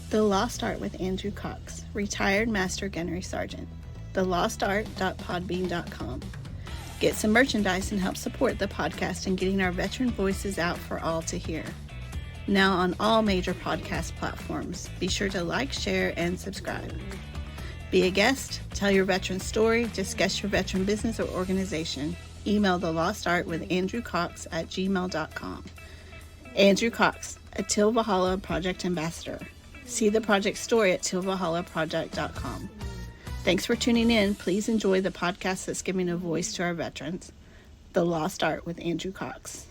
The Lost Art with Andrew Cox, retired Master Gunnery Sergeant. thelostart.podbean.com. Get some merchandise and help support the podcast in getting our veteran voices out for all to hear. Now on all major podcast platforms. Be sure to like, share, and subscribe. Be a guest, tell your veteran story, discuss your veteran business or organization. Email The Lost Art with Andrew Cox at gmail.com. Andrew Cox, a Teal Valhalla Project Ambassador. See the project story at tealvalhallaproject.com. Thanks for tuning in. Please enjoy the podcast that's giving a voice to our veterans. The Lost Art with Andrew Cox.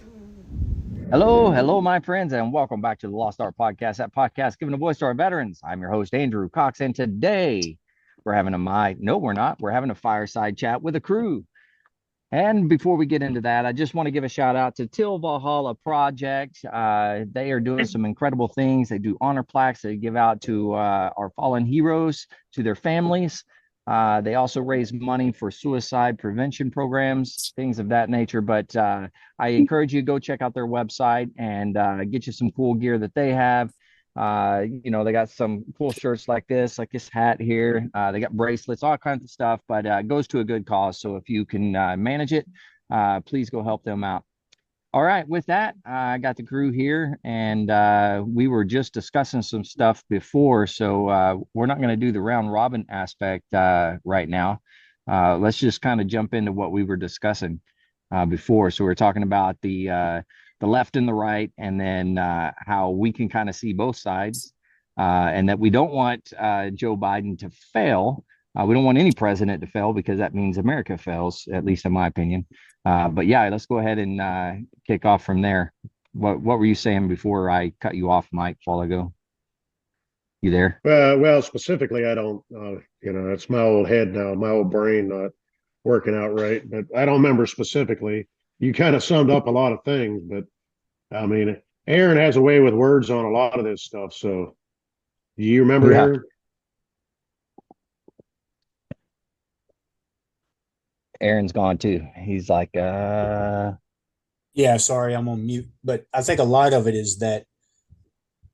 Hello, my friends, and welcome back to the Lost Art Podcast, that podcast giving a voice to our veterans. I'm your host, Andrew Cox, and today we're having we're having a fireside chat with a crew. And before we get into that, I just want to give a shout out to Teal Valhalla Project. They are doing some incredible things. They do honor plaques. They give out to our fallen heroes, to their families. They also raise money for suicide prevention programs, things of that nature. But I encourage you to go check out their website and get you some cool gear that they have. They got some cool shirts like this hat here. They got bracelets, all kinds of stuff, but it goes to a good cause. So if you can manage it, please go help them out. All right, with that, I got the crew here, and we were just discussing some stuff before, so we're not going to do the round robin aspect right now. Let's just kind of jump into what we were discussing before. So we're talking about the left and the right, and then how we can kind of see both sides, and that we don't want Joe Biden to fail. We don't want any president to fail because that means America fails, at least in my opinion. But yeah, let's go ahead and kick off from there. What were you saying before I cut you off, Mike, while ago? You there? Well, specifically, I don't, it's my old head now, my old brain not working out right, but I don't remember specifically. You kind of summed up a lot of things, but I mean, Aaron has a way with words on a lot of this stuff. So do you remember, Yeah. Aaron? Aaron's gone too. He's like, Yeah, sorry, I'm on mute. But I think a lot of it is that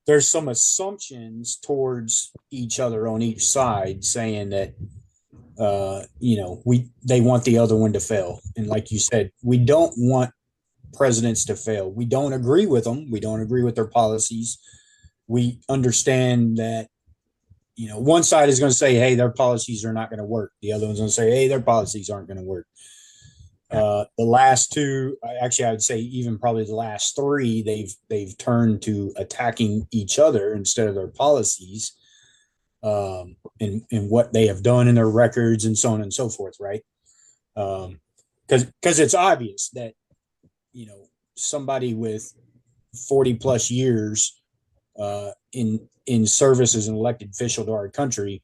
there's some assumptions towards each other on each side, saying that they want the other one to fail. And like you said, we don't want presidents to fail. We don't agree with them. We don't agree with their policies. We understand that, one side is going to say, hey, their policies are not going to work. The other one's going to say, hey, their policies aren't going to work. The last two, actually, I would say even probably the last three, they've turned to attacking each other instead of their policies, and what they have done in their records and so on and so forth, right? Because it's obvious that, somebody with 40 plus years in service as an elected official to our country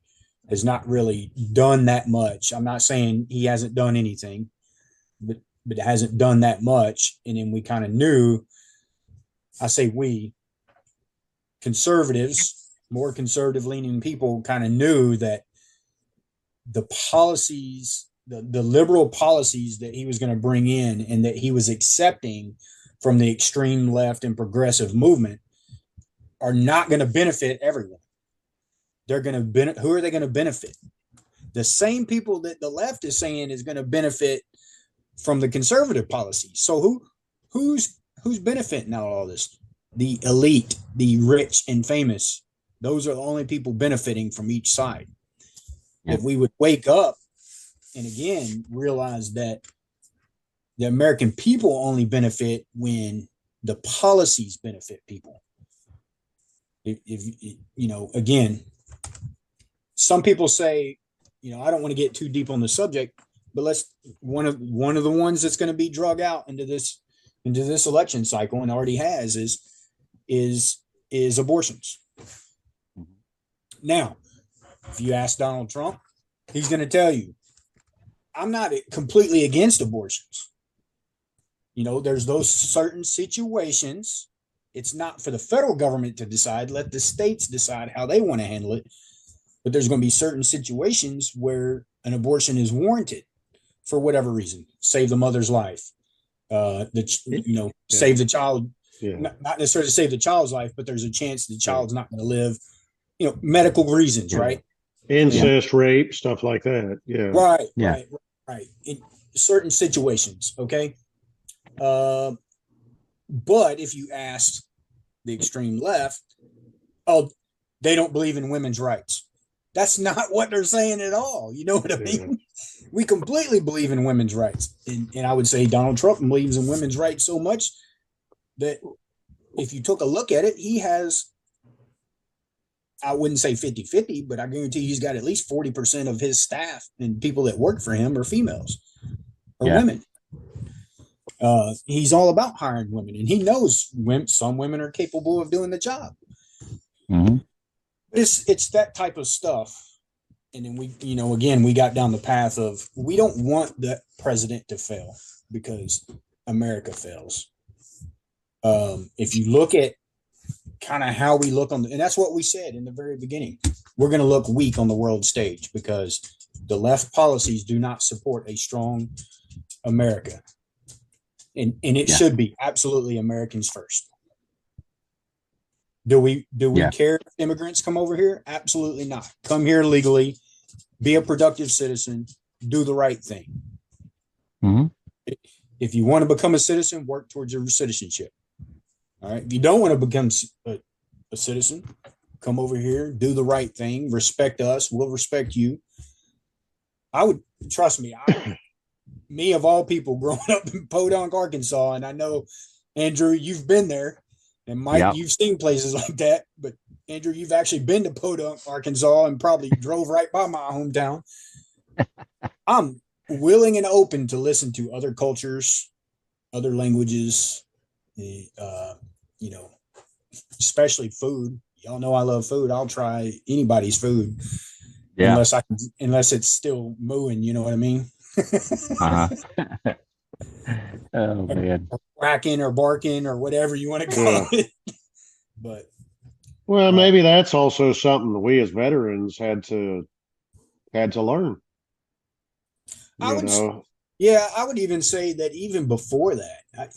has not really done that much. I'm not saying he hasn't done anything, but it hasn't done that much. And then we kind of knew, I say we, conservatives, more conservative leaning people kind of knew that the policies, the liberal policies that he was going to bring in and that he was accepting from the extreme left and progressive movement are not going to benefit everyone. They're going to who are they going to benefit? The same people that the left is saying is going to benefit from the conservative policies. So who's benefiting out of all this? The elite, the rich and famous. Those are the only people benefiting from each side. Yeah. If we would wake up and again realize that the American people only benefit when the policies benefit people. If again, some people say, I don't want to get too deep on the subject, but one of the ones that's going to be drug out into this election cycle and already has is abortions. Now, if you ask Donald Trump, he's going to tell you, I'm not completely against abortions. There's those certain situations. It's not for the federal government to decide. Let the states decide how they want to handle it. But there's going to be certain situations where an abortion is warranted for whatever reason. Save the mother's life. Save the child. Yeah. Not necessarily save the child's life, but there's a chance the child's not going to live medical reasons, Yeah. right? Incest, rape, stuff like that. Yeah. Right, Yeah. right. In certain situations, okay. But if you asked the extreme left, oh, they don't believe in women's rights. That's not what they're saying at all. You know what I mean? We completely believe in women's rights. And I would say Donald Trump believes in women's rights so much that if you took a look at it, he has, I wouldn't say 50-50, but I guarantee he's got at least 40% of his staff and people that work for him are females or women. He's all about hiring women, and he knows some women are capable of doing the job. Mm-hmm. It's that type of stuff. And then we got down the path of, we don't want the president to fail because America fails. If you look at kind of how we look and that's what we said in the very beginning, we're going to look weak on the world stage because the left policies do not support a strong America. And it should be absolutely Americans first. Do we care if immigrants come over here? Absolutely not. Come here legally, be a productive citizen, do the right thing. Mm-hmm. If you want to become a citizen, work towards your citizenship. All right. If you don't want to become a citizen, come over here, do the right thing, respect us, we'll respect you. I would, trust me, me of all people growing up in Podunk, Arkansas, and I know, Andrew, you've been there, and Mike, you've seen places like that, but Andrew, you've actually been to Podunk, Arkansas, and probably drove right by my hometown. I'm willing and open to listen to other cultures, other languages, especially food. Y'all know I love food. I'll try anybody's food, unless it's still mooing. You know what I mean? Uh-huh. Oh man, quacking or barking or whatever you want to call it. But maybe that's also something we as veterans had to learn. I would even say that even before that,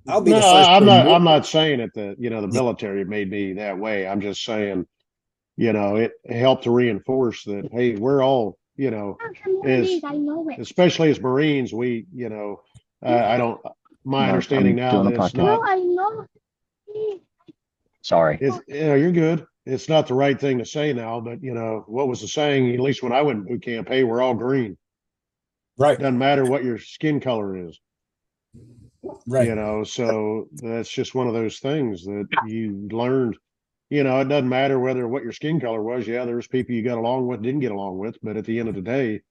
I'll be the first. I'm not saying it that the military made me that way. I'm just saying, it helped to reinforce that, hey, we're all, especially as Marines, we, I don't. My understanding now that it's not. Sorry. You're good. It's not the right thing to say now, but what was the saying? At least when I went boot camp, hey, we're all green. Right. Doesn't matter what your skin color is. Right. So that's just one of those things that you learned. It doesn't matter what your skin color was. Yeah, there's people you got along with, didn't get along with, but at the end of the day,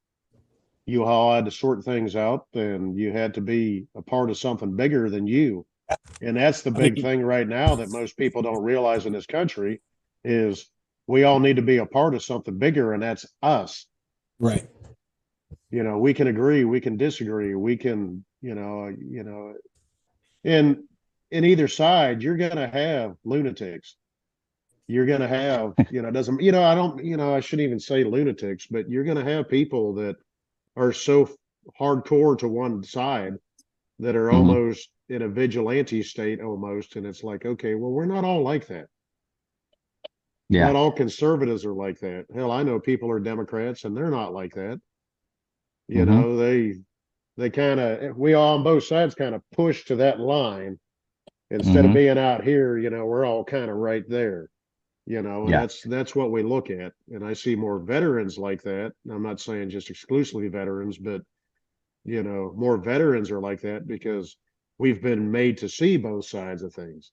you all had to sort things out, and you had to be a part of something bigger than you. And that's the big thing right now that most people don't realize in this country is we all need to be a part of something bigger, and that's us. Right. We can agree, we can disagree, we can, and in either side, you're going to have lunatics. You're going to have, I shouldn't even say lunatics, but you're going to have people that are so hardcore to one side that are almost in a vigilante state almost. And it's like, okay, well, we're not all like that. Yeah. Not all conservatives are like that. Hell, I know people are Democrats and they're not like that. They kind of, we all on both sides kind of push to that line instead of being out here, we're all kind of right there, that's what we look at. And I see more veterans like that. I'm not saying just exclusively veterans, but, more veterans are like that because we've been made to see both sides of things.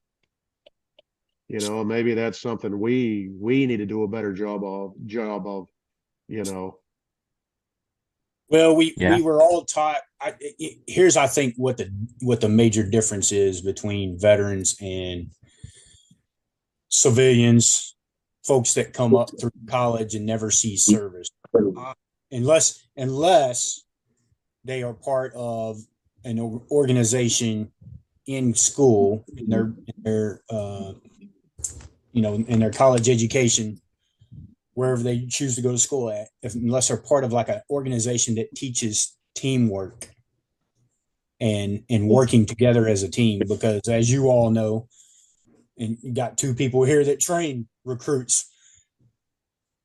Maybe that's something we need to do a better job of. Well, we were all taught. Here's, I think, what the major difference is between veterans and civilians, folks that come up through college and never see service, unless they are part of an organization in school in their in their college education, wherever they choose to go to school at, unless they're part of like an organization that teaches teamwork and working together as a team. Because as you all know, and you got two people here that train recruits,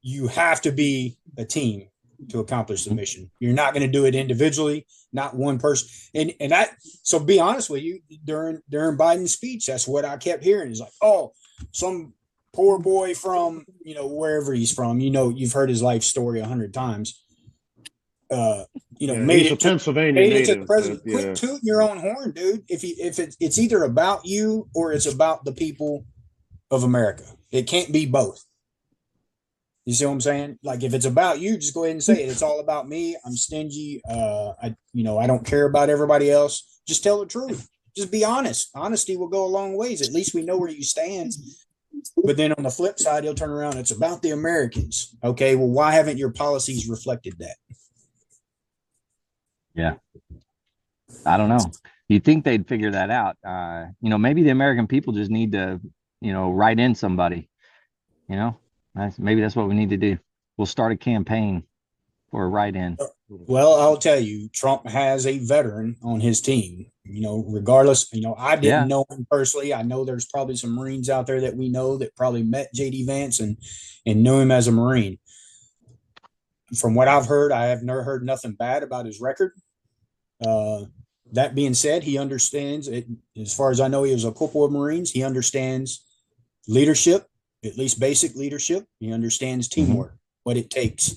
you have to be a team to accomplish the mission. You're not going to do it individually, not one person. And that, so be honest with you, during Biden's speech, that's what I kept hearing is like, oh, some poor boy from, wherever he's from, you've heard his life story 100 times. He's a Pennsylvania native. To the president. Quit tooting your own horn, dude. If it's either about you or it's about the people of America. It can't be both. You see what I'm saying? Like if it's about you, just go ahead and say it. It's all about me. I'm stingy. I don't care about everybody else. Just tell the truth. Just be honest. Honesty will go a long ways. At least we know where you stand. But then on the flip side, he'll turn around. It's about the Americans. Okay, well, why haven't your policies reflected that? Yeah. I don't know. You'd think they'd figure that out. Maybe the American people just need to, write in somebody, maybe that's what we need to do. We'll start a campaign for a write-in. Well, I'll tell you, Trump has a veteran on his team, regardless, I didn't know him personally. I know there's probably some Marines out there that we know that probably met JD Vance and knew him as a Marine. From what I've heard, I have never heard nothing bad about his record. That being said, he understands it. As far as I know, he was a corporal of Marines. He understands leadership, at least basic leadership. He understands teamwork, what it takes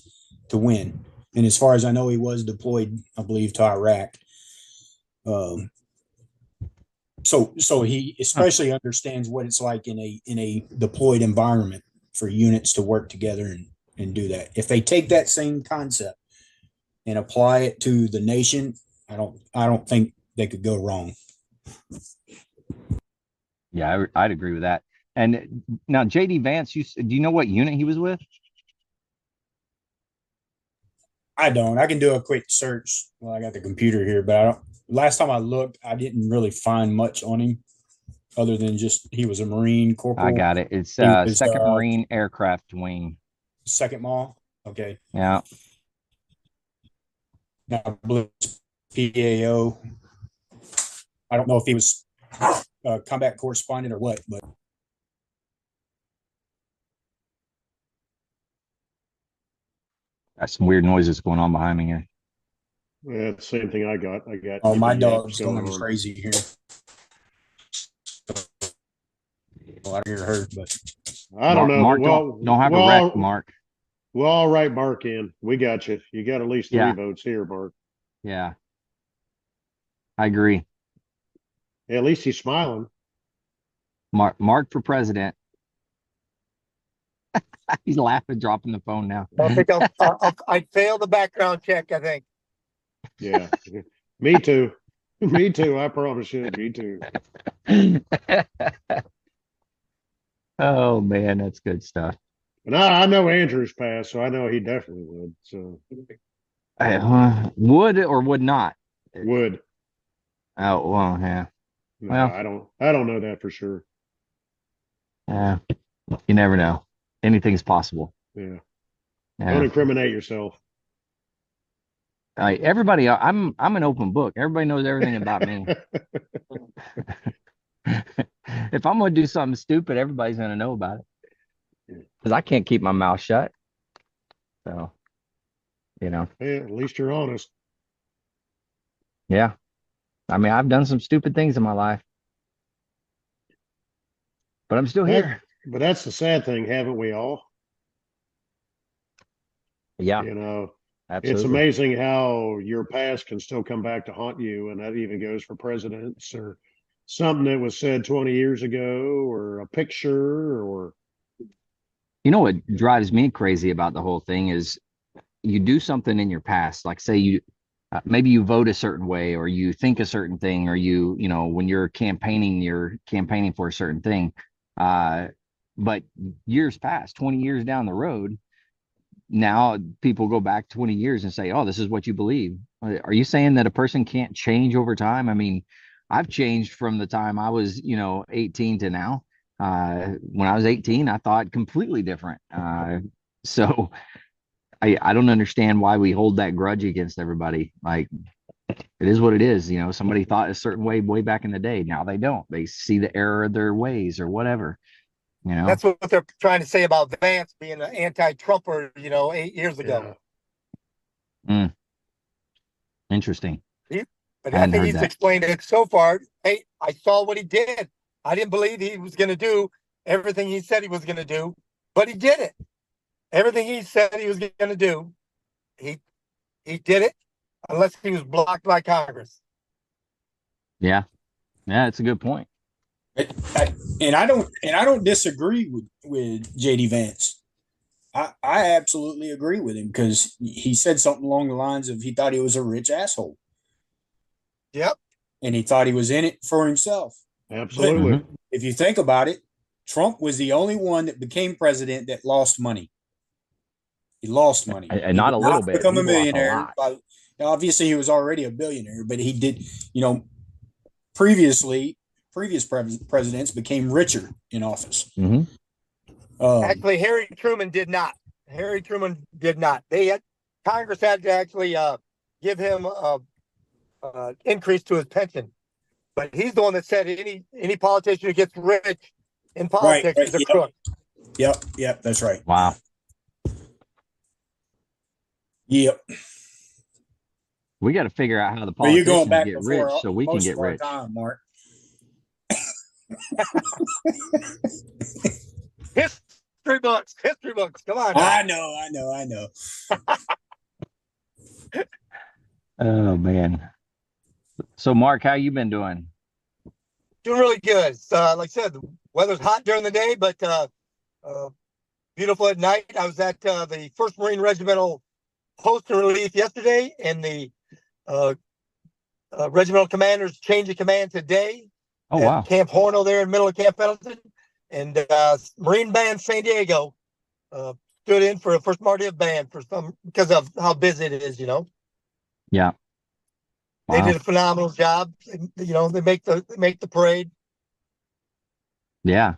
to win. And as far as I know, he was deployed, I believe, to Iraq. So he especially understands what it's like in a deployed environment for units to work together and do that. If they take that same concept and apply it to the nation, I don't think they could go wrong. Yeah, I'd agree with that. And now JD Vance, do you know what unit he was with? I don't. I can do a quick search. Well, I got the computer here, but I don't. Last time I looked, I didn't really find much on him other than just he was a Marine corporal. I got it. It's Second Marine Aircraft Wing. Second Mall. Okay. Yeah. Now, I believe it's PAO. I don't know if he was a combat correspondent or what, but. Got some weird noises going on behind me here. Yeah, the same thing I got. Oh, my dog's going crazy here. Well, I don't hear her, but I don't know. Mark, don't have a wreck, Mark. Well, all right, Mark in. We got you. You got at least 3 votes here, Mark. Yeah. I agree. Yeah, at least he's smiling. Mark for president. He's laughing, dropping the phone now. I think I failed the background check, I think. Yeah. Me too. Me too. I promise you. Me too. Oh, man, that's good stuff. And I know Andrew's passed, so I know he definitely would. So would or would not? Would. Oh, well, yeah. No, well, I don't know that for sure. Yeah. You never know. Anything's possible. Yeah. Yeah. Don't incriminate yourself. Everybody, I'm an open book. Everybody knows everything about me. If I'm going to do something stupid, everybody's going to know about it because I can't keep my mouth shut. So, Yeah, at least you're honest. Yeah. I mean, I've done some stupid things in my life, but I'm still here. But that's the sad thing, haven't we all? Yeah. Absolutely. It's amazing how your past can still come back to haunt you. And that even goes for presidents or something that was said 20 years ago or a picture or. What drives me crazy about the whole thing is you do something in your past, like say you, maybe you vote a certain way or you think a certain thing or when you're campaigning for a certain thing. But years past, 20 years down the road, now people go back 20 years and say, oh, this is what you believe. Are you saying that a person can't change over time? I mean, I've changed from the time I was, 18 to now. When I was 18, I thought completely different. So I don't understand why we hold that grudge against everybody. Like, it is what it is. Somebody thought a certain way back in the day. Now they don't. They see the error of their ways or whatever. You know, That's what they're trying to say about Vance being an anti-Trumper, 8 years ago. Mm, interesting. But I I hadn't think heard he's that. explained it so far. Hey, I saw what he did. I didn't believe he was going to do everything he said he was going to do, but he did it. Everything he said he was going to do, he he did it, unless he was blocked by Congress. Yeah, yeah, it's a good point. And I don't disagree with JD Vance. I absolutely agree with him because he said something along the lines of he thought he was a rich asshole. Yep. And he thought he was in it for himself. Absolutely. Mhm. If you think about it, Trump was the only one that became president that lost money. He lost money. And He not did a little not bit. become He a lost a millionaire. lot. Obviously, he was already a billionaire, but he did, previous presidents became richer in office. Hmm. Actually, Harry Truman did not. Harry Truman did not. Congress had to actually give him a increase to his pension. But he's the one that said any politician who gets rich in politics is a crook. Yep, that's right. Wow. Yep. We got to figure out how the But you're going politicians back get before rich so we can most get of our rich. time, Mark. History books. Come on. I know. Oh man. So Mark, how you been doing? Doing really good. Like I said, the weather's hot during the day, but beautiful at night. I was at the 1st Marine Regimental Post and Relief yesterday, and the regimental commanders change of command today Oh at wow. Camp Horno there in the middle of Camp Pendleton. And Marine Band San Diego stood in for a First Marine Band because of how busy it is. Yeah. They Wow. did a phenomenal job. They make the parade. Yeah.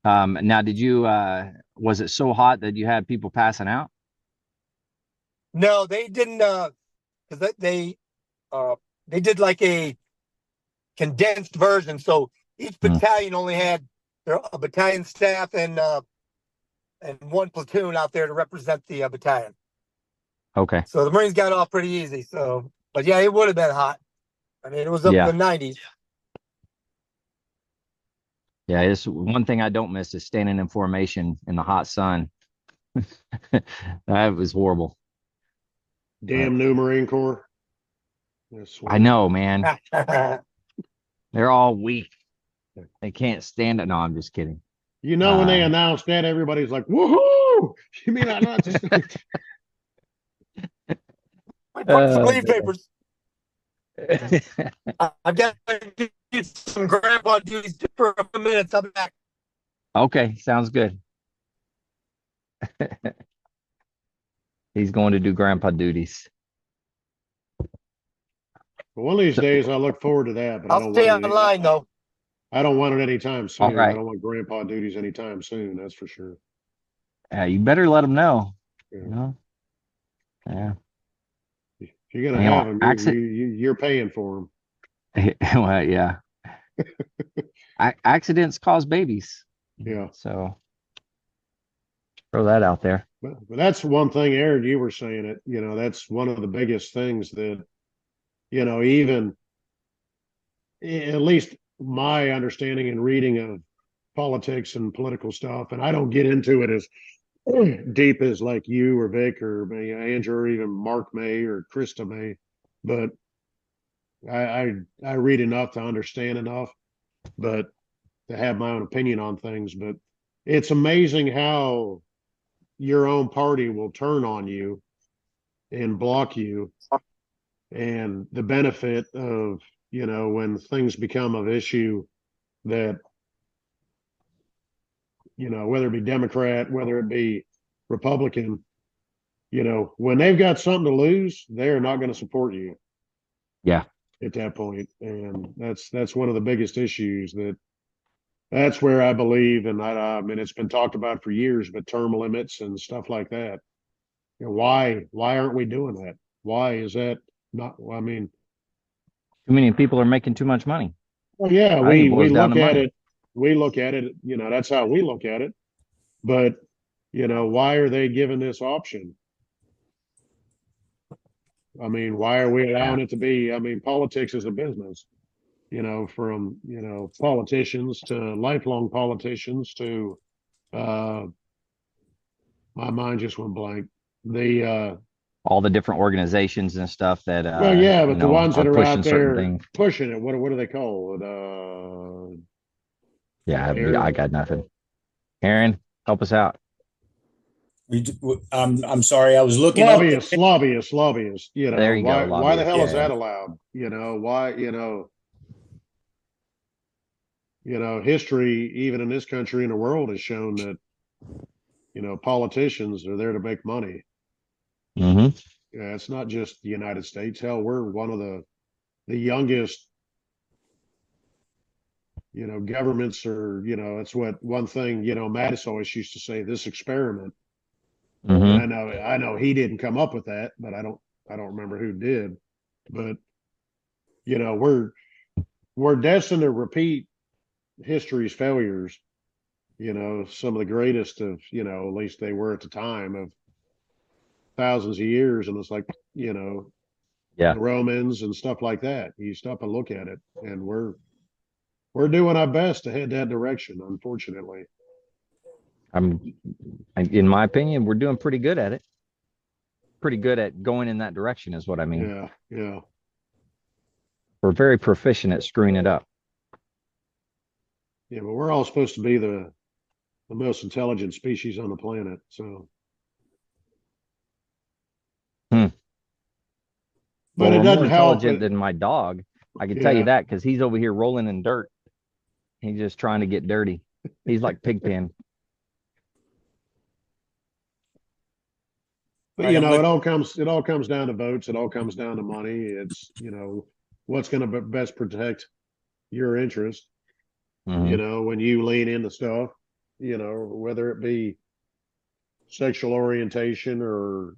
Now did you was it so hot that you had people passing out? No, they didn't. Because they did like a condensed version. So each battalion only had a battalion staff and one platoon out there to represent the battalion. Okay. So the Marines got off pretty easy. So, but yeah, it would have been hot. I mean, it was up in the 90s. Yeah, it's one thing I don't miss is standing in formation in the hot sun. That was horrible. Damn new Marine Corps. I know, man. They're all weak. They can't stand it. No, I'm just kidding. When they announced that, everybody's like, "Woohoo!" You mean I'm not just Leave papers. I've got to do some grandpa duties for a few minutes. I'll be back. Okay, sounds good. He's going to do grandpa duties. One of these days, I look forward to that. But I'll stay online though. I don't want it anytime soon. All right. I don't want grandpa duties anytime soon. That's for sure. You better let them know. Yeah. Yeah. If you're gonna have them, you're paying for them. Well, yeah. Accidents cause babies. Yeah. So throw that out there. But that's one thing, Aaron, you were saying it, that's one of the biggest things that, even at least my understanding and reading of politics and political stuff, and I don't get into it as deep as like you or Vic or Andrew or even Mark may or Krista may, but I read enough to understand enough, but to have my own opinion on things. But it's amazing how your own party will turn on you and block you, and the benefit of when things become of issue that whether it be Democrat, whether it be Republican, when they've got something to lose, they're not going to support you. Yeah. At that point. And that's one of the biggest issues. That's where I believe, and I mean, it's been talked about for years, but term limits and stuff like that. Why aren't we doing that? Why is that not? I mean, too many people are making too much money. well, yeah, I think we it boils down look to at money. it. we look at it, that's how we look at it. But, why are they given this option? I mean, why are we allowing it to be? I mean, politics is a business, from, politicians to lifelong politicians to, my mind just went blank. All the different organizations and stuff that Well, yeah, but the ones that are pushing out certain there things. pushing it, what do they call it? Yeah, Aaron? I got nothing. Aaron, help us out. I'm sorry, I was looking up. Lobbyists. There you go, Why the hell is lobbyists. that allowed? Why, history, even in this country and the world, has shown that, politicians are there to make money. Mm-hmm. Yeah, it's not just the United States. Hell, we're one of the youngest, governments are, it's what one thing, Mattis always used to say, this experiment. Mm-hmm. And I know he didn't come up with that, but I don't remember who did. But, we're destined to repeat history's failures. Some of the greatest of, at least they were at the time, of thousands of years. And it's like, Yeah. the Romans and stuff like that. You stop and look at it, and we're doing our best to head that direction, unfortunately. In my opinion, we're doing pretty good at it. Pretty good at going in that direction is what I mean. Yeah. We're very proficient at screwing it up. Yeah, but we're all supposed to be the most intelligent species on the planet. So, but Well, it we're doesn't more help. intelligent than my dog. I can tell Yeah. you that because he's over here rolling in dirt. He's just trying to get dirty. He's like Pigpen. But Right, it all comes down to votes. It all comes down to money. It's, what's going to best protect your interest. Mhm. When you lean into stuff, whether it be sexual orientation or,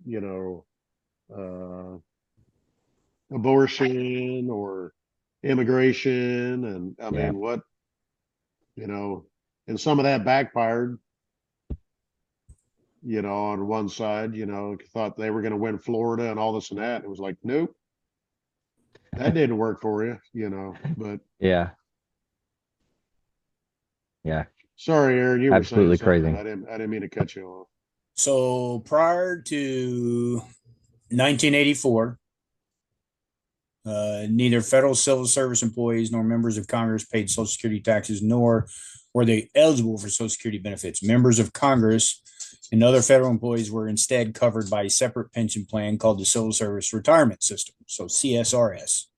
abortion or immigration. And I Yeah. mean, and some of that backfired, on one side, thought they were going to win Florida and all this and that. It was like, nope, that didn't work for you, but Yeah. Yeah. sorry, Aaron, you were Absolutely saying something. crazy. I didn't mean to cut you off. So prior to 1984, neither federal civil service employees nor members of Congress paid Social Security taxes, nor were they eligible for Social Security benefits. Members of Congress and other federal employees were instead covered by a separate pension plan called the Civil Service Retirement System, so CSRS.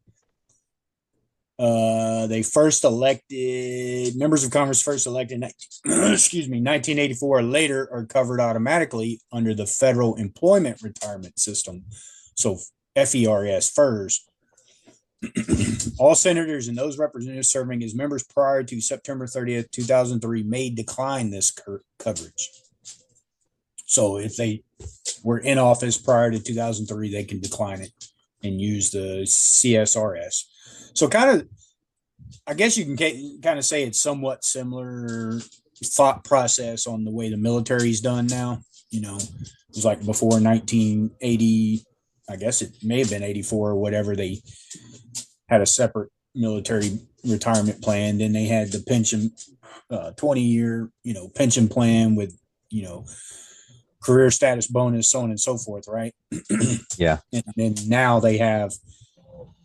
They first elected members of Congress first elected 1984 or later are covered automatically under the Federal Employment Retirement System, so FERS FERS. All senators and those representatives serving as members prior to September 30th, 2003 may decline this coverage. So if they were in office prior to 2003, they can decline it and use the CSRS. So I guess you can kind of say it's somewhat similar thought process on the way the military's done now. It was like before 1980, I guess it may have been 84 or whatever, they had a separate military retirement plan. Then they had the pension, 20-year, pension plan with, career status bonus, so on and so forth, right? Yeah. And then now they have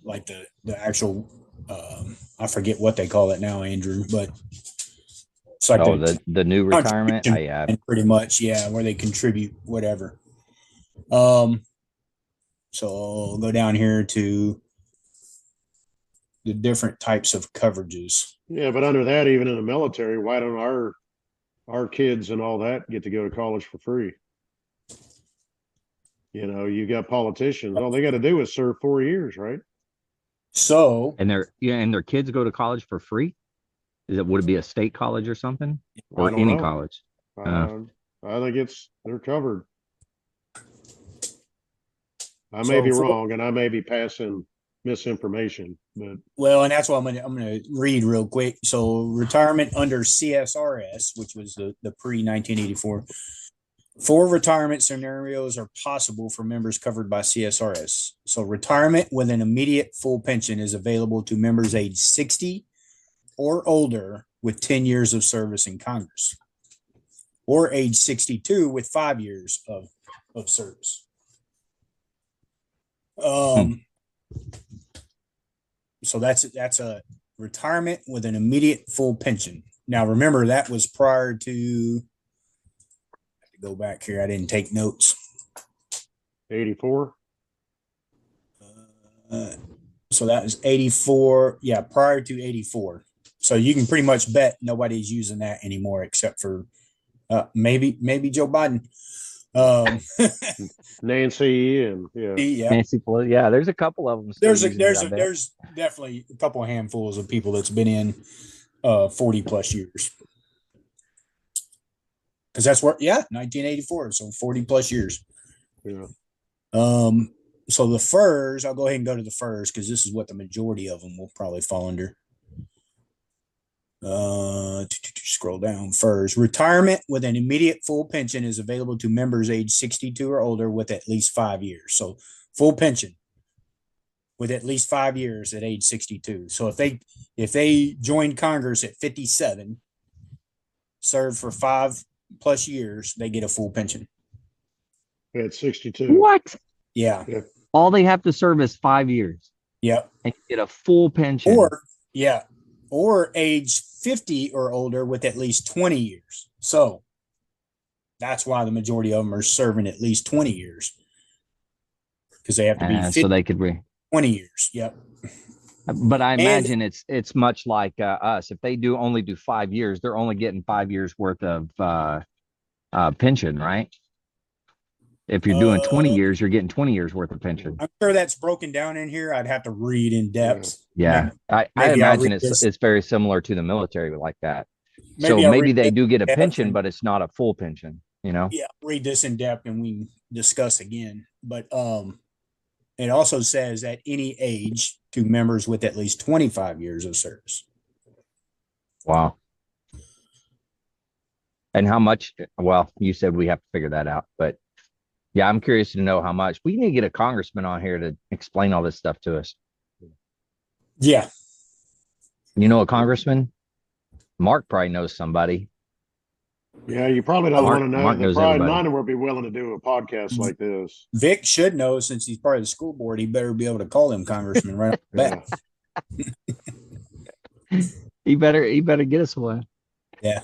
like the actual, I forget what they call it now, Andrew, but it's like the new retirement. Yeah. Pretty much, yeah, where they contribute whatever. So I'll go down here to the different types of coverages. Yeah, but under that, even in the military, why don't our kids and all that get to go to college for free? You got politicians. All they got to do is serve 4 years, right? So And their kids go to college for free. Would it be a state college or something, or any college? I think they're covered. I may be wrong, and I may be passing misinformation, but Well, and that's what I'm gonna read real quick. So retirement under CSRS, which was the pre 1984. 4 retirement scenarios are possible for members covered by CSRS. So retirement with an immediate full pension is available to members age 60 or older with 10 years of service in Congress, or age 62 with 5 years of service. So that's a retirement with an immediate full pension. Now, remember, that was prior to, go back here, I didn't take notes. 84. So that was 84. Yeah, prior to 84. So you can pretty much bet nobody's using that anymore except for maybe Joe Biden. Nancy and Yeah. Nancy Pelosi. Yeah, there's a couple of them. There's definitely a couple of handfuls of people that's been in 40 plus years. Because that's where, 1984, so 40 plus years. Yeah. So the FERS, I'll go ahead and go to the FERS because this is what the majority of them will probably fall under. Scroll down. FERS. Retirement with an immediate full pension is available to members age 62 or older with at least 5 years. So full pension with at least 5 years at age 62. So if they joined Congress at 57, served for 5 plus years, they get a full pension. At 62. What? Yeah. All they have to serve is 5 years. Yep. And get a full pension. Or age 50 or older with at least 20 years. So that's why the majority of them are serving at least 20 years. Because they have to be 50, so they could be 20 years. Yep. But I imagine it's much like us. If they only do 5 years, they're only getting 5 years worth of pension, right? If you're doing 20 years, you're getting 20 years worth of pension. I'm sure that's broken down in here. I'd have to read in depth. Yeah. I imagine it's very similar to the military like that. Maybe they do get a pension, but it's not a full pension, you know? Yeah, read this in depth and we discuss again. But it also says at any age to members with at least 25 years of service. Wow. And how much? Well, you said we have to figure that out, but yeah, I'm curious to know how much. We need to get a congressman on here to explain all this stuff to us. Yeah. You know a congressman? Mark probably knows somebody. Yeah, you probably don't want to know. Mark knows probably everybody. none would be willing to do a podcast like this. Vic should know since he's part of the school board. He better be able to call him congressman right off the bat. He better get us one. Yeah.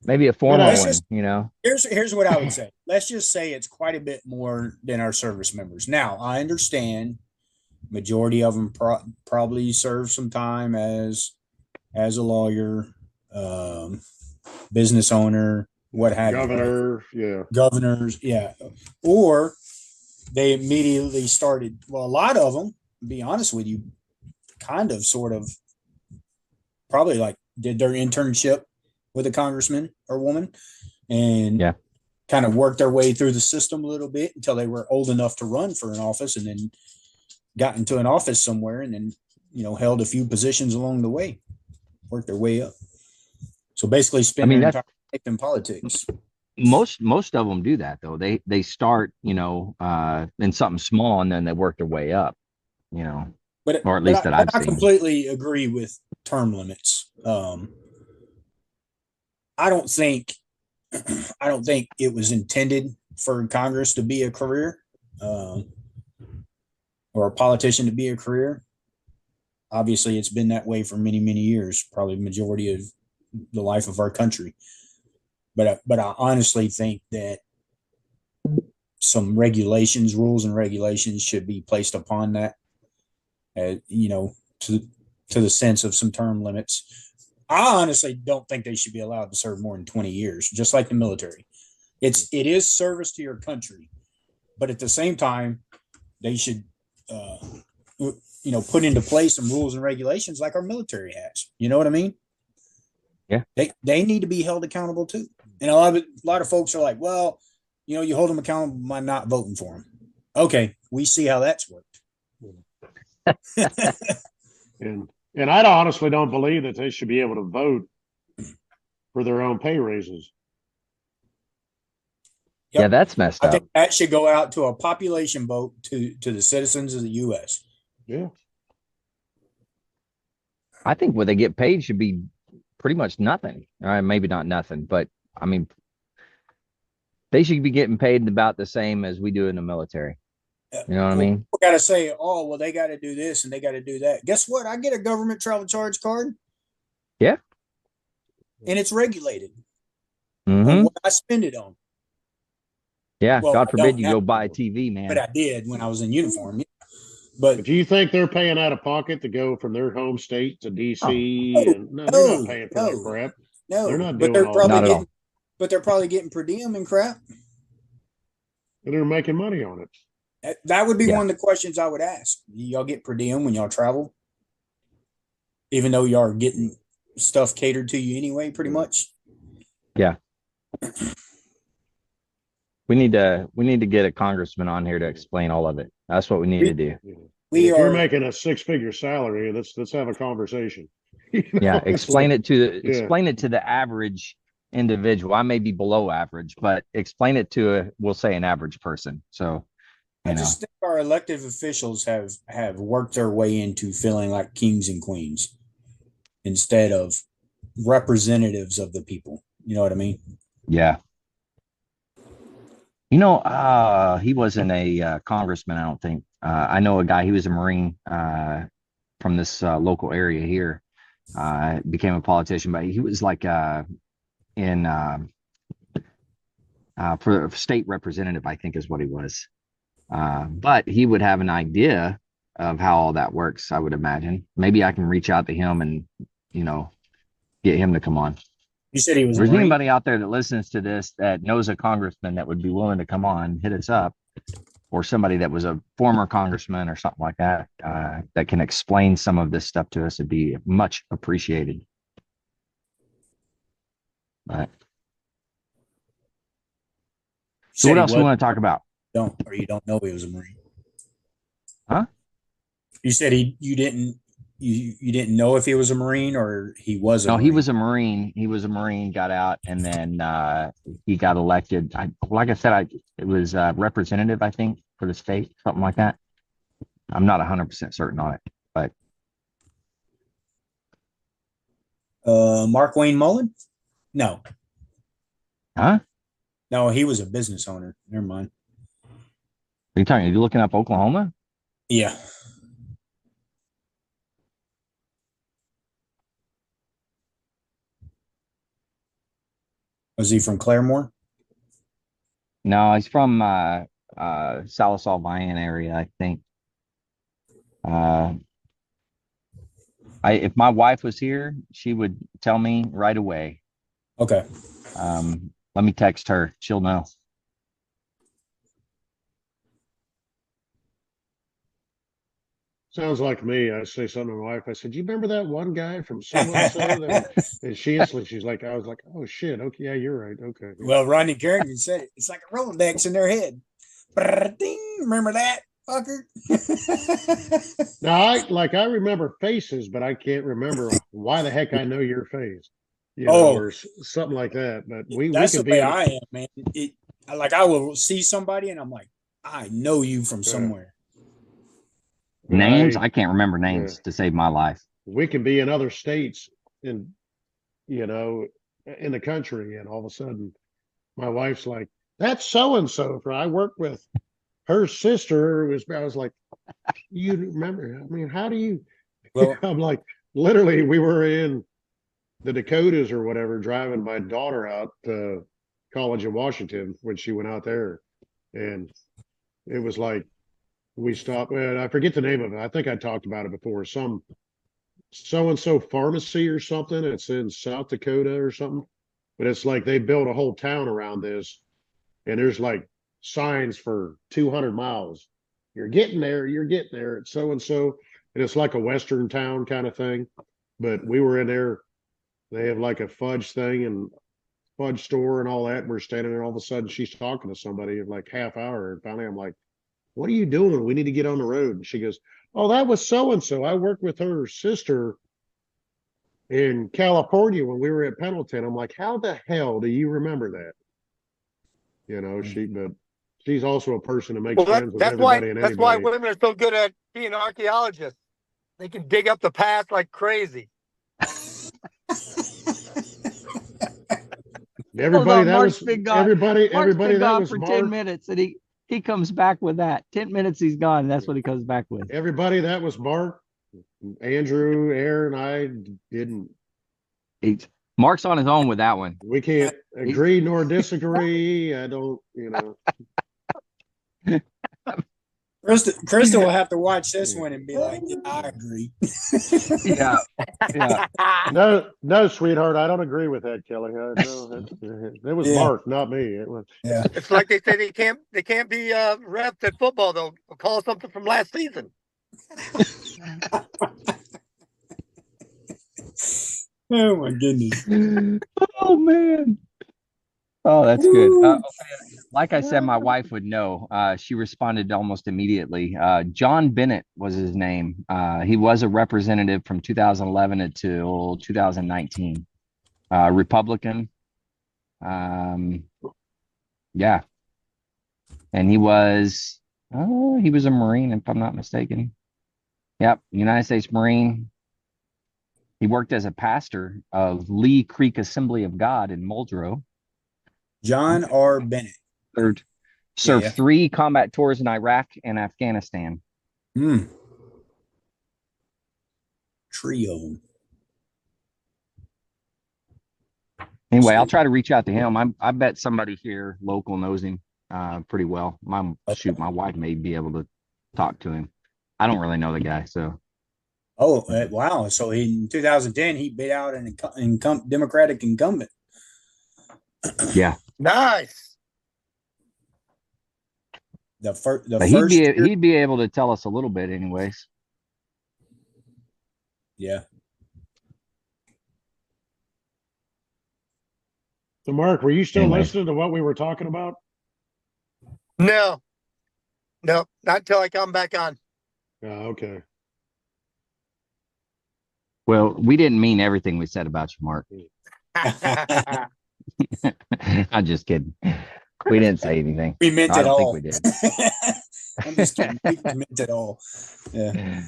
Maybe a formal one, you know. Here's what I would say. Let's just say it's quite a bit more than our service members. Now, I understand majority of them probably serve some time as a lawyer, business owner, what have you. Governors, yeah. Or they immediately started, well, a lot of them, to be honest with you, kind of sort of probably like did their internship with a congressman or woman and kind of worked their way through the system a little bit until they were old enough to run for an office and then got into an office somewhere and then, held a few positions along the way, worked their way up. So basically spending their time in politics. Most of them do that though. They start, in something small and then they work their way up, But or at least that I've seen. I completely agree with term limits. I don't think it was intended for Congress to be a career, or a politician to be a career. Obviously, it's been that way for many, many years, probably the majority of the life of our country. But I honestly think that some rules and regulations should be placed upon that, to the sense of some term limits. I honestly don't think they should be allowed to serve more than 20 years, just like the military. It is service to your country, but at the same time, they should, put into place some rules and regulations like our military has. You know what I mean? Yeah. They need to be held accountable too. And a lot of folks are like, well, you hold them accountable by not voting for them. Okay, we see how that's worked. And I honestly don't believe that they should be able to vote for their own pay raises. Yeah, that's messed I up. think that should go out to a population vote to the citizens of the U.S. Yeah. I think what they get paid should be pretty much nothing. All right, maybe not nothing, but I mean, they should be getting paid about the same as we do in the military. You know what I mean? People got to say, oh, well, they got to do this and they got to do that. Guess what? I get a government travel charge card. Yeah. And it's regulated Mm-hmm. on what I spend it on. Yeah. Well, God forbid you go buy a to, TV, man. but I did when I was in uniform. Yeah. But do you think they're paying out of pocket to go from their home state to DC? Oh, No, they're not paying for that crap. No, They're not but doing they're all probably Not at getting, all. but they're probably getting per diem and crap. They're making money on it. That would be Yeah. one of the questions I would ask. Y'all get per diem when y'all travel, even though y'all are getting stuff catered to you anyway, pretty much. Yeah. We need to get a congressman on here to explain all of it. That's what we need to do. We If you're are making a 6-figure salary, let's have a conversation. You know, Yeah, it's explain like- it to the yeah. explain it to the average individual. I may be below average, but explain it to we'll say an average person. So, I just think our elected officials have worked their way into feeling like kings and queens instead of representatives of the people. You know what I mean? yeah. He wasn't a congressman, I don't think. I know a guy, he was a Marine from this local area here. Became a politician, but he was like in for state representative, I think is what he was. But he would have an idea of how all that works, I would imagine. Maybe I can reach out to him and, get him to come on. You said he was If a there's Marine? anybody out there that listens to this that knows a congressman that would be willing to come on, hit us up, or somebody that was a former congressman or something like that, that can explain some of this stuff to us, it'd be much appreciated. But so what else we want to talk about? You don't know he was a Marine? Huh? You said you didn't know if he was a Marine or he was a No, Marine. he was a Marine. He was a Marine, got out, and then he got elected. Like I said, it was representative, I think, for the state, something like that. I'm not 100% certain on it, but Mark Wayne Mullen? No. huh? No, he was a business owner. Never mind. Are you looking up Oklahoma? Yeah. Was he from Claremore? No, he's from Salisal Vian area, I think. If my wife was here, she would tell me right away. Okay. Let me text her. She'll know. Sounds like me. I say something to my wife. I said, "You remember that one guy from so and so?" And she's like, "I was like, oh shit, okay, yeah, you're right, okay." Well, Rodney Carrington said it. It's like a Rolodex in their head. Ding, remember that, fucker? Now, I remember faces, but I can't remember why the heck I know your face, or something like that. But That's we the could way be. I am, man. I will see somebody and I'm like, I know you from somewhere. Names? I can't remember names to save my life. We can be in other states in the country, and all of a sudden my wife's like, "That's so and so I worked with her sister." I was like, "You remember? I mean, how do you?" Well, I'm like, literally, we were in the Dakotas or whatever, driving my daughter out to college in Washington when she went out there, and it was like, we stopped, and I forget the name of it. I think I talked about it before. Some so-and-so pharmacy or something. It's in South Dakota or something. But it's like they built a whole town around this, and there's like signs for 200 miles. You're getting there. It's so-and-so. And it's like a Western town kind of thing. But we were in there. They have like a fudge thing and fudge store and all that. We're standing there. All of a sudden, she's talking to somebody in like half hour. And finally, I'm like, what are you doing? We need to get on the road. And she goes, oh, that was so-and-so. I worked with her sister in California when we were at Pendleton. I'm like, how the hell do you remember that? You know, but she's also a person that makes Well, friends with that's why everybody and that's why anybody. women are so good at being archaeologists. They can dig up the past like crazy. Everybody that Mark's was been gone. everybody Mark's everybody been that gone was for Mark. 10 minutes and he comes back with that. 10 minutes he's gone. That's what he comes back with. Everybody that was Mark, Andrew, Aaron, I didn't. Mark's on his own with that one. We can't agree nor disagree. I don't, you know. Krista will have to watch this one and be like, yeah, I agree. Yeah. No, sweetheart, I don't agree with that, Kelly. No, it was Mark, not me. It was. Yeah. It's like they say they can't be refs at football. They'll call something from last season. Oh my goodness. Oh man. Oh, that's good. Like I said, my wife would know. She responded almost immediately. John Bennett was his name. He was a representative from 2011 until 2019. Republican. Yeah. And he was a Marine, if I'm not mistaken. Yep, United States Marine. He worked as a pastor of Lee Creek Assembly of God in Muldrow. John R. Bennett. Served 3 combat tours in Iraq and Afghanistan. Trio. Anyway, I'll try to reach out to him. I bet somebody here local knows him pretty well. My wife may be able to talk to him. I don't really know the guy, so. Oh, wow. So in 2010, he beat out an Democratic incumbent. Yeah. Nice. He'd be able to tell us a little bit anyways. Yeah. So Mark, were you still listening to what we were talking about? No, not until I come back on. Okay. Well, we didn't mean everything we said about you, Mark. I'm just kidding. We didn't say anything. We meant it all. I don't think we did. I'm just kidding. We meant it all. Yeah.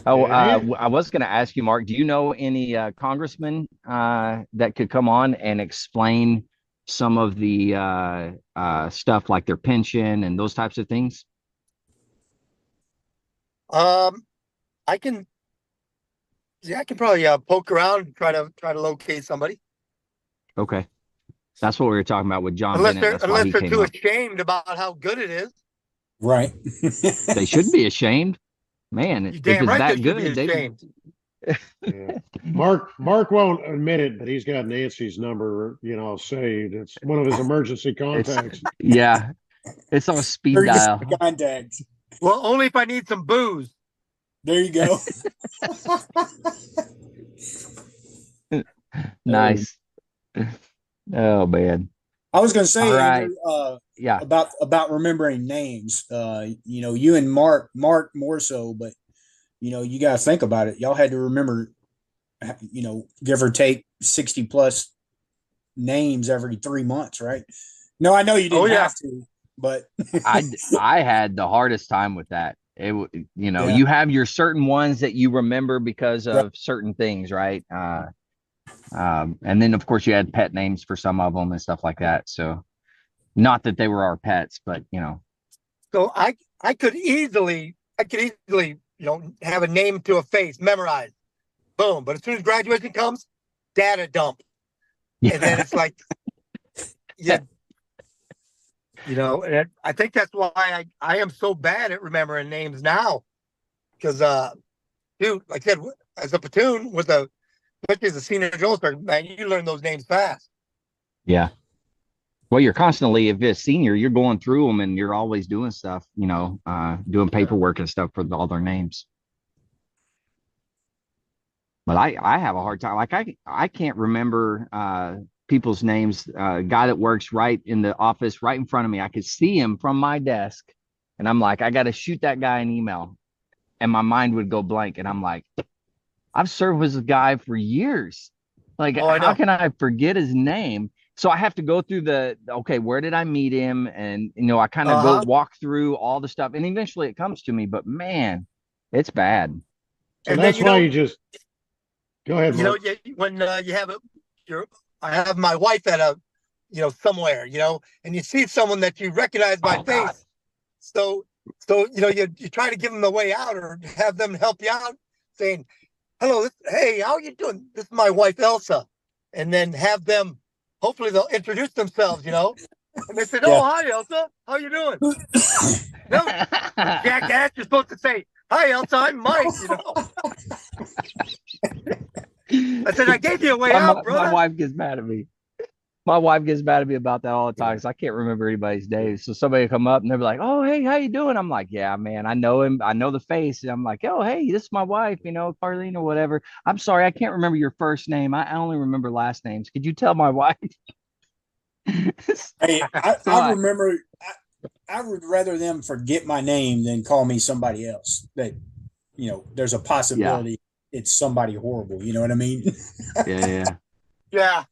I was going to ask you, Mark, do you know any congressmen that could come on and explain some of the stuff like their pension and those types of things? I can probably poke around and try to locate somebody. Okay. That's what we were talking about with John unless Bennett. They're too ashamed about how good it is. Right. They shouldn't be ashamed. Man, if it's that good, yeah. Mark won't admit it, but he's got Nancy's number, saved. It's one of his emergency contacts. It's on speed dial. Contacts. Well, only if I need some booze. There you go. Nice. Oh man. I was going to say, right. Andrew, about remembering names. You and Mark more so, but you got to think about it. Y'all had to remember, give or take 60 plus names every 3 months, right? No, I know you didn't have to, but I had the hardest time with that. You have your certain ones that you remember because of certain things, right? And then of course you had pet names for some of them and stuff like that. So not that they were our pets, but So I could easily, have a name to a face, memorized. Boom. But as soon as graduation comes, data dump. Yeah. And then it's like, and I think that's why I am so bad at remembering names now. Because, dude, like I said, as a platoon especially as a senior drill instructor, man, you learn those names fast. Yeah. Well, you're constantly, if you're a senior, you're going through them and you're always doing stuff, doing paperwork and stuff for all their names. But I have a hard time. Like I can't remember people's names. A guy that works right in the office, right in front of me. I could see him from my desk, and I'm like, I got to shoot that guy an email, and my mind would go blank, and I'm like, I've served with this guy for years. Like, Oh, I how know. can I forget his name? So I have to go through okay, where did I meet him? And, I kind of go walk through all the stuff. And eventually it comes to me, but man, it's bad. So And that's then, why you just go ahead, you know, Mark. when you have I have my wife at a, somewhere, and you see someone that you recognize by Oh, God. face. So, you try to give them the way out or have them help you out saying, hello, hey, how you doing? This is my wife, Elsa. And then have them, hopefully they'll introduce themselves, and they said, oh, hi, Elsa. How you doing? No, jackass, you're supposed to say, hi, Elsa, I'm Mike, I said, I gave you a way out, brother. My wife gets mad at me. My wife gets mad at me about that all the time because I can't remember anybody's names. So somebody will come up and they'll be like, "Oh, hey, how you doing?" I'm like, "Yeah, man, I know him. I know the face." And I'm like, "Oh, hey, this is my wife, Carlene or whatever. I'm sorry, I can't remember your first name. I only remember last names. Could you tell my wife?" Hey, I remember. I would rather them forget my name than call me somebody else. That there's a possibility it's somebody horrible. You know what I mean? Yeah. Yeah.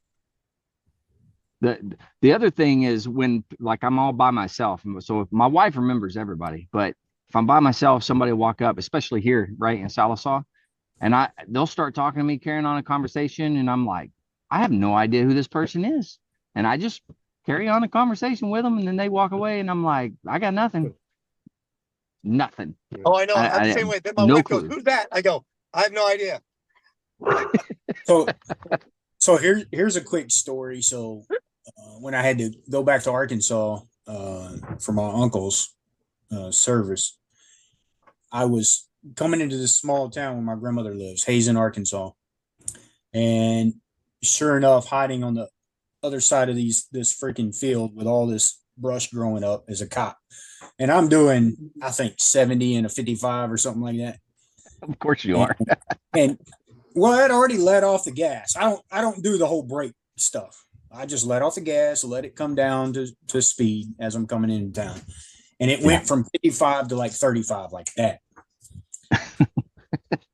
The other thing is when like I'm all by myself. So if my wife remembers everybody, but if I'm by myself, somebody will walk up, especially here, right in Sallisaw, and they'll start talking to me, carrying on a conversation, and I'm like, I have no idea who this person is, and I just carry on a conversation with them, and then they walk away, and I'm like, I got nothing. Oh, I know. I'm the I same way. Then my no wife clue. goes, who's that? I go, I have no idea. So here's a quick story. So when I had to go back to Arkansas for my uncle's service, I was coming into this small town where my grandmother lives, Hazen, Arkansas, and sure enough, hiding on the other side of this freaking field with all this brush growing up is a cop, and I'm doing I think 70 and a 55 or something like that. Of course you are. And well, I'd already let off the gas. I don't do the whole brake stuff. I just let off the gas, let it come down to speed as I'm coming into town. And it went from 55 to like 35 like that.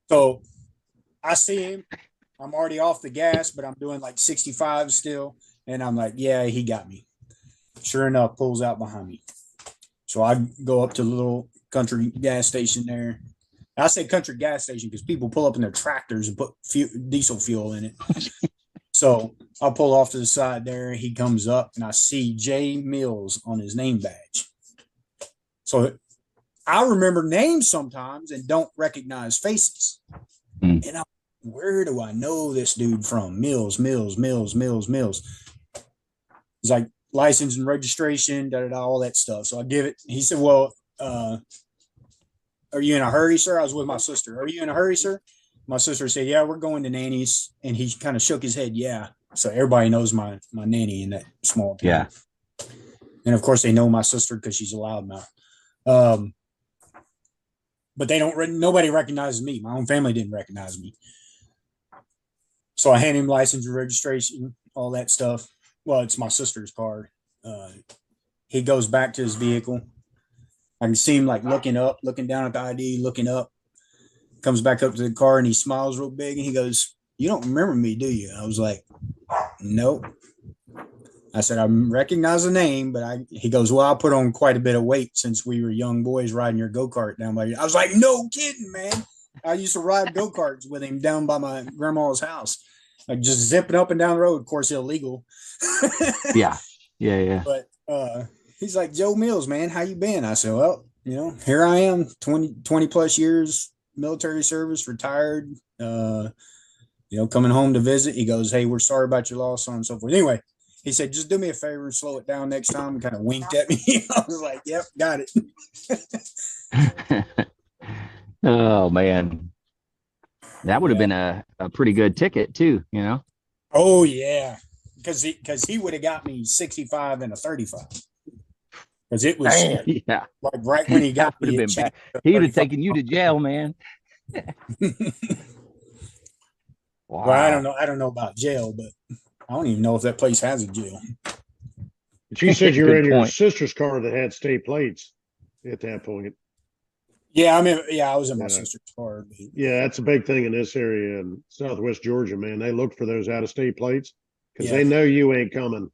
So I see him. I'm already off the gas, but I'm doing like 65 still. And I'm like, yeah, he got me. Sure enough, pulls out behind me. So I go up to the little country gas station there. I say country gas station because people pull up in their tractors and put diesel fuel in it. So I'll pull off to the side there. He comes up and I see J Mills on his name badge. So I remember names sometimes and don't recognize faces. And where do I know this dude from? Mills. He's like license and registration, all that stuff. So I give it. He said, well, are you in a hurry, sir? I was with my sister. Are you in a hurry, sir? My sister said, yeah, we're going to Nanny's. And he kind of shook his head. Yeah. So everybody knows my nanny in that small town. Yeah. And of course they know my sister because she's a loudmouth. But nobody recognizes me. My own family didn't recognize me. So I hand him license and registration, all that stuff. Well, it's my sister's card. He goes back to his vehicle. I can see him like looking down at the ID, looking up, comes back up to the car and he smiles real big and he goes, you don't remember me, do you? I was like, nope. I said, I recognize the name, but he goes, well, I put on quite a bit of weight since we were young boys riding your go-kart down by you. I was like, no kidding, man. I used to ride go-karts with him down by my grandma's house, like just zipping up and down the road. Of course, illegal. Yeah. But he's like, Joe Mills, man, how you been? I said, well, here I am, 20 plus years, military service, retired, coming home to visit. He goes, hey, we're sorry about your loss, so on and so forth. Anyway, he said, just do me a favor and slow it down next time, and kind of winked at me. I was like, yep, got it. Oh, man. That would have been a pretty good ticket too, Oh, yeah. Because he would have got me 65 and a 35. Because it was like right when he got me. Been bad. He'd have taken you to jail, man. Wow. Well, I don't know about jail, but I don't even know if that place has a jail. But you said you were Good in your point. sister's car that had state plates at that point. Yeah, I was in my Yeah. sister's car. Yeah, that's a big thing in this area in Southwest Georgia, man. They look for those out of state plates because Yeah. they know you ain't coming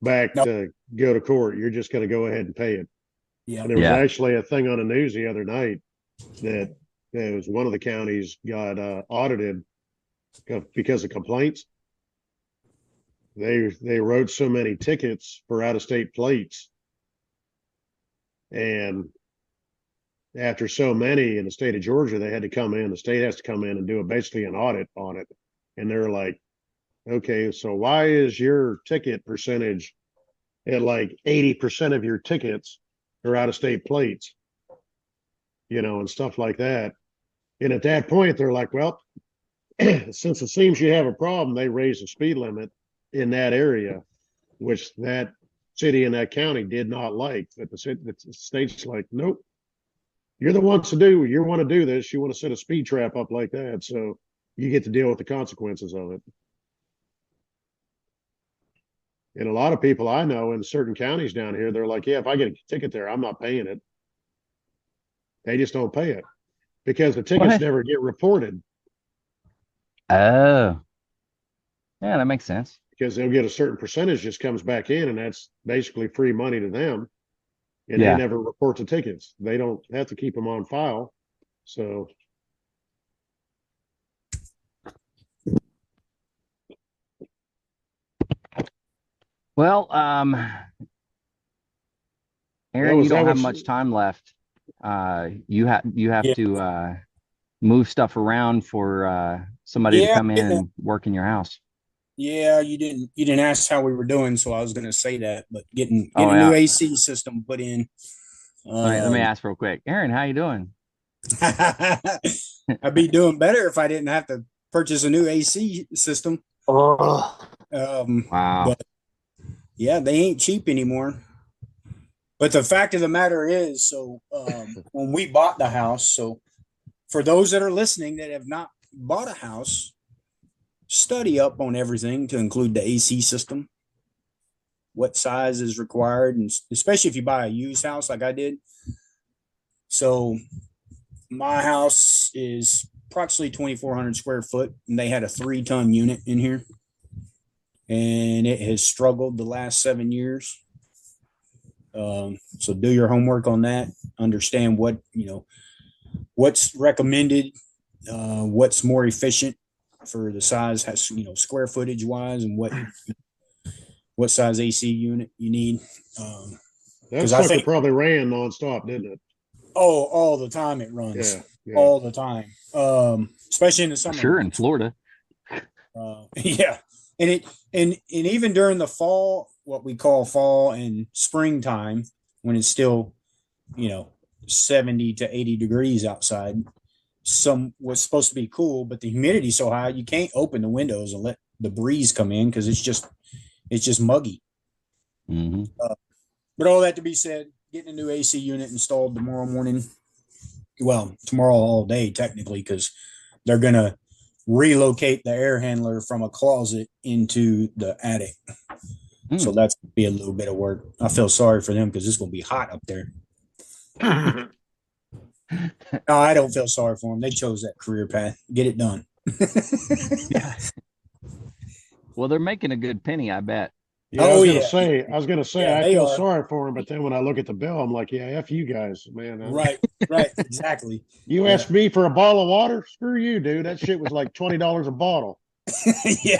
back Nope. to go to court. You're just going to go ahead and pay it. Yeah. And there was Yeah. actually a thing on the news the other night that it was one of the counties got audited because of complaints. They wrote so many tickets for out of state plates, and after so many in the state of Georgia, they had to come in. The state has to come in and do basically an audit on it, and they're like, "Okay, so why is your ticket percentage at like 80% of your tickets are out of state plates?" You know, and stuff like that. And at that point, they're like, "Well, since it seems you have a problem," they raised the speed limit in that area, which that city and that county did not like. But the state's like, "Nope, you're the ones to do. You want to do this. You want to set a speed trap up like that, so you get to deal with the consequences of it." And a lot of people I know in certain counties down here, they're like, "Yeah, if I get a ticket there, I'm not paying it." They just don't pay it because the tickets What? never get reported. Oh, yeah, that makes sense. Because they'll get a certain percentage just comes back in, and that's basically free money to them. And Yeah. they never report the tickets. They don't have to keep them on file. So Well, Aaron, you that don't have was- much time left. You have Yeah. to move stuff around for somebody to Yeah, come in yeah. and work in your house. Yeah, you didn't ask how we were doing, so I was gonna say that, but getting Oh, a new yeah. AC system put in. Let me ask real quick, Aaron, how you doing? I'd be doing better if I didn't have to purchase a new AC system. Oh, Wow. But yeah, they ain't cheap anymore. But the fact of the matter is, so when we bought the house, so for those that are listening that have not bought a house, study up on everything to include the AC system, what size is required, and especially if you buy a used house like I did. So my house is approximately 2,400 square foot, and they had a 3-ton unit in here, and it has struggled the last 7 years. So do your homework on that. Understand what's recommended, what's more efficient for the size, has square footage wise, and what size AC unit you need. that 'Cause I sucker think- probably ran nonstop, didn't it? Oh, all the time it runs. Yeah. All the time. Especially in the summer. Sure, in Florida. Yeah. And even during the fall, what we call fall and springtime, when it's still, 70 to 80 degrees outside, some was supposed to be cool, but the humidity's so high you can't open the windows and let the breeze come in because it's just muggy. Hmm. But all that to be said, getting a new AC unit installed tomorrow morning. Well, tomorrow all day technically, because they're gonna relocate the air handler from a closet into the attic. Hmm. So that's gonna be a little bit of work. I feel sorry for them because it's gonna be hot up there. No, I don't feel sorry for them. They chose that career path. Get it done. Well, they're making a good penny, I bet. Yeah, Oh, I was yeah. gonna say, Yeah, I they feel are. sorry for him, but then when I look at the bill, I'm like, yeah, F you guys, man. Right, exactly. You Yeah. asked me for a bottle of water? Screw you, dude. That shit was like $20 a bottle. Yeah.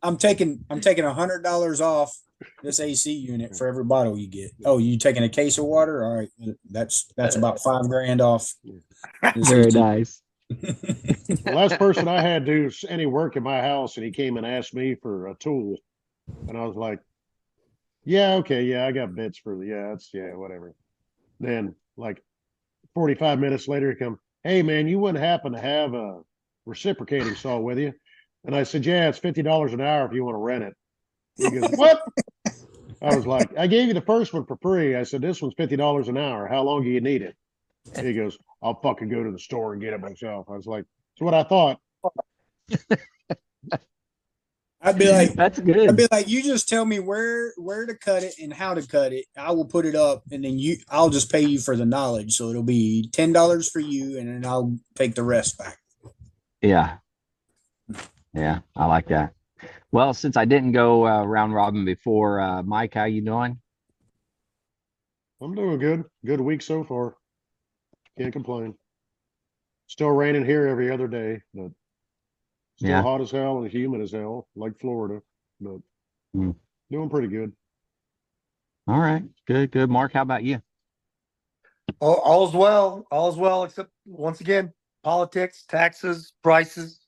I'm taking $100 off this AC unit for every bottle you get. Oh, you taking a case of water? All right. That's about $5,000 off. this Very AC. nice. The last person I had do any work in my house, and he came and asked me for a tool, and I was like, "Yeah, okay, yeah, I got bits for whatever." Then, like 45 minutes later, he come, "Hey, man, you wouldn't happen to have a reciprocating saw with you?" And I said, "Yeah, it's $50 an hour if you want to rent it." He goes, "What?" I was like, "I gave you the first one for free." I said, "This one's $50 an hour. How long do you need it?" He goes, "I'll fucking go to the store and get it myself." I was like, "That's what I thought." I'd be like, That's good. you just tell me where to cut it and how to cut it. I will put it up, and then I'll just pay you for the knowledge. So it'll be $10 for you, and then I'll take the rest back. Yeah. Yeah, I like that. Well, since I didn't go round robin before, Mike, how you doing? I'm doing good. Good week so far. Can't complain. Still raining here every other day, but still Yeah. hot as hell and humid as hell, like Florida. But Mm. doing pretty good. All right. Good, good. Mark, how about you? All's well, except once again, politics, taxes, prices,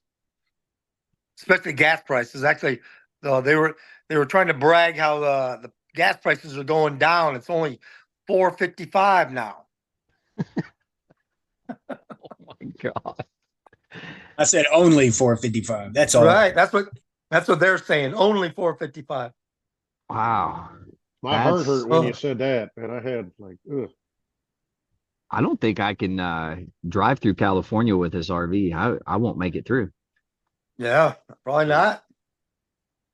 especially gas prices. Actually, they were trying to brag how the gas prices are going down. It's only $4.55 now. Oh my God. I said only 455. That's all. Right. That's what they're saying. Only $4.55. Wow. My heart That's- hurt when you said that, and I had like, ugh. I don't think I can drive through California with this RV. I won't make it through. Yeah, probably not.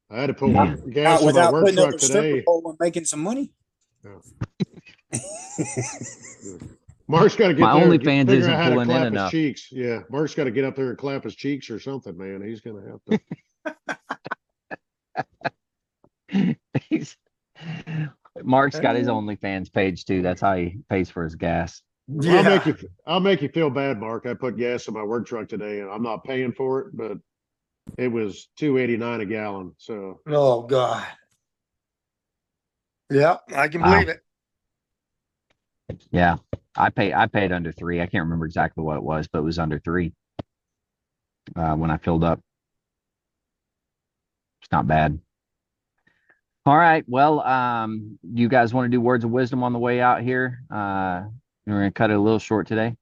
I had to put Man. gas in my Without work putting up truck a stripper today. pole and making some money. Mark's got to get My there. OnlyFans figure isn't out how to pulling in clap his enough. cheeks. Yeah, Mark's got to get up there and clap his cheeks or something, man. He's gonna have to. Mark's got his OnlyFans page too. That's how he pays for his gas. Yeah. I'll make you feel bad, Mark. I put gas in my work truck today, and I'm not paying for it, but it was $2.89 a gallon. So Oh God. Yeah, I can Wow. believe it. Yeah, I paid under $3. I can't remember exactly what it was, but it was under $3 when I filled up. It's not bad. All right. Well, you guys want to do words of wisdom on the way out here? We're gonna cut it a little short today.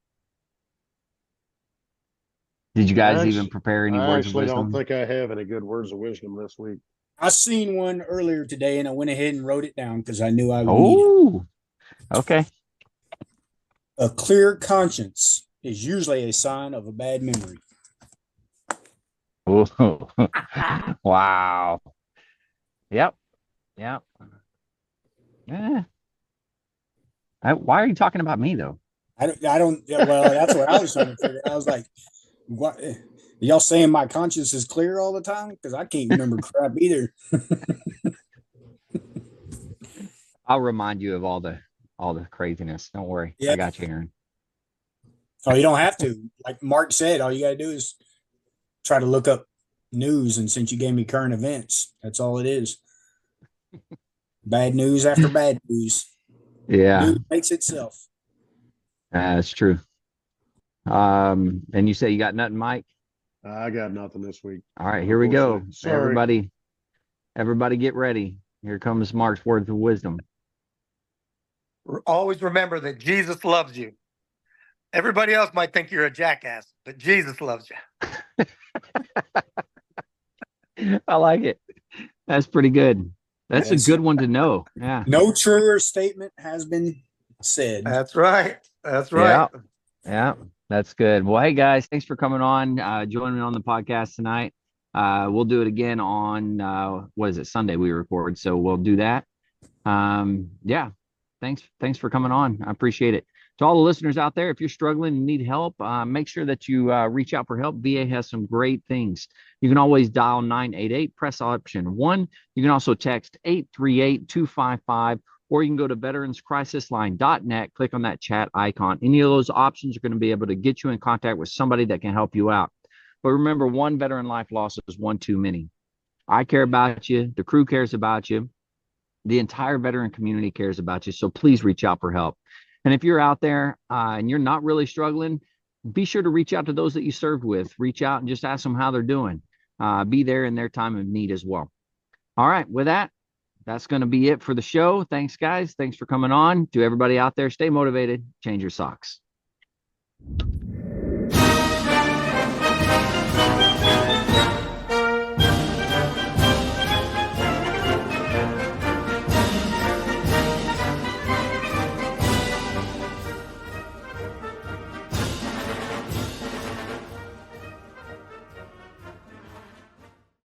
Did you guys even prepare any I words of actually don't wisdom? think I have any good words of wisdom this week. I seen one earlier today, and I went ahead and wrote it down because I knew I would need it. Oh, okay. A clear conscience is usually a sign of a bad memory. Oh, wow. Yep. Yep. Yeah. Why are you talking about me though? I don't. Well, that's what I was trying to figure. I was like, "What? Y'all saying my conscience is clear all the time? Because I can't remember crap either." I'll remind you of all the craziness. Don't worry. Yeah. I got you, Aaron. Oh, you don't have to. Like Mark said, all you gotta do is try to look up news. And since you gave me current events, that's all it is. Bad news after bad news. Yeah, News makes itself. that's true. And you say you got nothing, Mike? I got nothing this week. All right, here we go. Sorry. Everybody get ready. Here comes Mark's words of wisdom. Always remember that Jesus loves you. Everybody else might think you're a jackass, but Jesus loves you. I like it. That's pretty good. That's Yes. a good one to know. Yeah. No truer statement has been said. That's right. That's right. Yeah. That's good. Well, hey guys, thanks for coming on, joining me on the podcast tonight. We'll do it again on what is it, Sunday we record. So we'll do that. Yeah. Thanks for coming on. I appreciate it. To all the listeners out there, if you're struggling and need help, make sure that you reach out for help. VA has some great things. You can always dial 988, press option 1. You can also text 838-255, or you can go to veteranscrisisline.net, click on that chat icon. Any of those options are going to be able to get you in contact with somebody that can help you out. But remember, one veteran life loss is one too many. I care about you. The crew cares about you. The entire veteran community cares about you. So please reach out for help. And if you're out there and you're not really struggling, be sure to reach out to those that you served with. Reach out and just ask them how they're doing. Be there in their time of need as well. All right. With that, that's going to be it for the show. Thanks, guys. Thanks for coming on. To everybody out there, stay motivated. Change your socks.